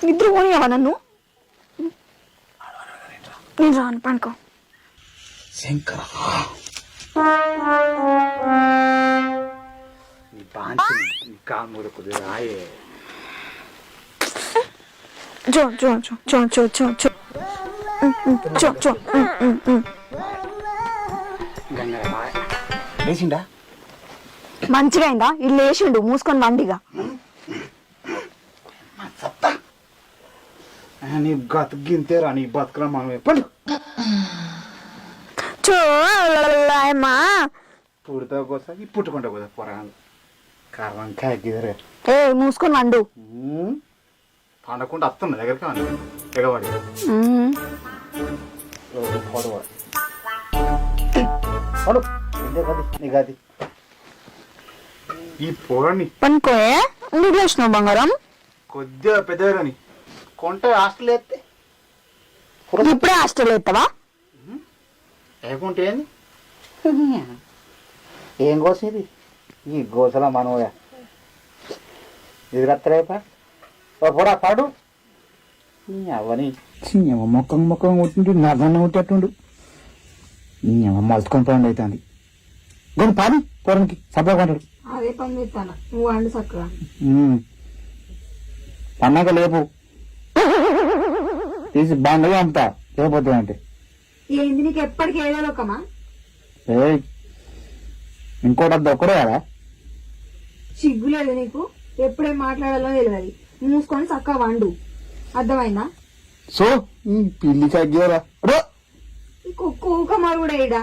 నిద్ర పోనియావా నన్ను? నేను రాను, పనుకో. శంకర రాయే చో చో చో చో చో చో చో చో చో లేచిండా? మంచిగా అయిందా? ఇల్లు వేసిండు, మూసుకొని వండిగా. నీ బతికింతేరా నీ బతుకురా మనం ఎప్పుడు చో అమ్మా పుడతా కోసం పుట్టుకుంటా కదా పొరాలు కారణంకాయ గిదరే ఏ మూసుకొని వండు. పండకుండా వస్తున్నా దగ్గరికి ఎగవాడి గది ఈ పొరని పనుకోయే నువ్వు వేసినావు బంగారం. కొద్దిగా పెద్దగాని కొంటే హాస్టల్ వేస్తే ఇప్పుడే హాస్టల్ ఎత్తావా? లేకుంటే ఏంది ఏం కోసేది ఈ గోసల మనోయ ఇది కత్తరేపా పొడా పాడు అవని మొక్కం మొక్కం కొట్టిండు నగన్న కొట్టేట్టుండు మలుచుకొని పండు అవుతుంది గొని పాడి పొరానికి సబ్బా కొంటాడు. అదే పని చేస్తాను, నువ్వు వండు చక్కగా. పన్నాక లేపు తీసి బండగా అమ్ముతా లేకపోతే అంటే ఏంది నీకు ఎప్పటికి ఏదోకమా? ఇంకోటి అంత ఒక్కడే కదా సిగ్గులేదు నీకు? ఎప్పుడేం మాట్లాడాలో తెలియదు, మూసుకొని చక్కగా వండు. అర్థమైందా? సో పిల్లి చగ్గేరా కుక్క ఊక మరుగుడా ఇడ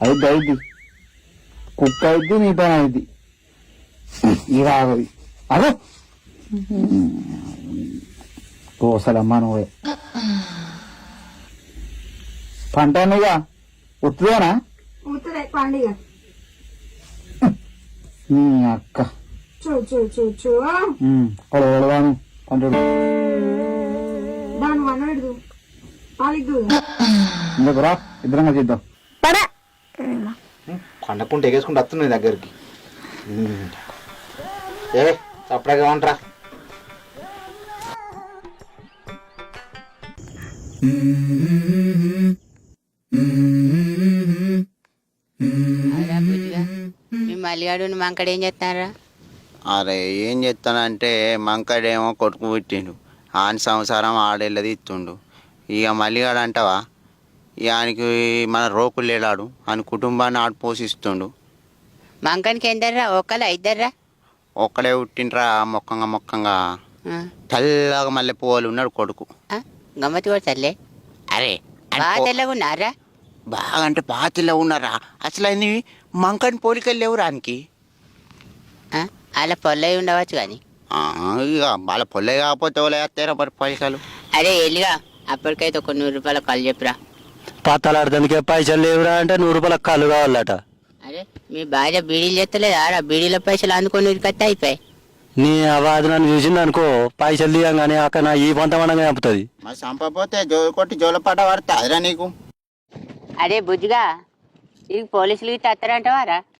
అయితే అయింది కుక్క అయితే నీ పని అయింది ఇక ఆగది అదే కోసలమ్మా నువ్వే పంట అన్నయ్యా ఉత్తుదేనా పండుగ నీ అక్క చూ చూ చూ చూ కొడవడదాను కొంటాడు దాని వనడు పాలిద్దు ఇందుకు రా ఇద్దరంగా చేద్దాం పడా పండకుంటే ఎగేసుకుంటూ వస్తున్నాయి దగ్గరికి ఏ చప్పడగా ఉంటారా మీ మల్లిగాడు మంకడ ఏం చేస్తారా? అరే ఏం చెప్తానంటే మంకడేమో కొడుకు పుట్టిండు, ఆని సంసారం ఆడేళ్ళది ఇస్తుండు. ఇక మల్లిగాడు అంటావా, ఇక ఆయనకి మన రోకులు లేడాడు, ఆయన కుటుంబాన్ని ఆడు పోషిస్తుండు. మంకానికి ఎందర్రా? ఒకళ్ళ ఇద్దర్రా? ఒక్కడే పుట్టిండ్రా మొక్కంగా తెల్లగా మళ్ళీ పువ్వులు ఉన్నాడు కొడుకు. గమ్మతి కూడా తల్లే. అరే బాగా తెల్లగా ఉన్నారా? బాగా అంటే బాగా తెల్లగా ఉన్నారా? అసలు అయింది మంకని పోలికలు లేవు రానికి. అలా పొల్లయి ఉండవచ్చు కానీ ఇక వాళ్ళ పొల్లే కాకపోతే వాళ్ళు వేస్తారా మరి పైసలు. అరే ఎల్లిగా అప్పటికైతే ఒక 100 రూపాయల కళ్ళు చెప్పురా. పత్తలాడదానికి పైసలు లేవురా అంటే 100 రూపాయల కళ్ళు కావాలట. అరే మీ భార్య బీడీలు చేస్తలేదా? బీడీల పైసలు అందుకొని ఉరికత్తే అయిపోయి. నీ అవాది నన్ను చూసింది అనుకో, పైసలు తీయంగానే అక్కడ నా ఈ పంతమనంగా చంపుతుంది. మరి చంపపోతే కొట్టి జోలపాట పడితే అదిరా నీకు. అరే బుజ్జిగా ఇది పోలీసులు ఇస్తే అత్తారంటవారా?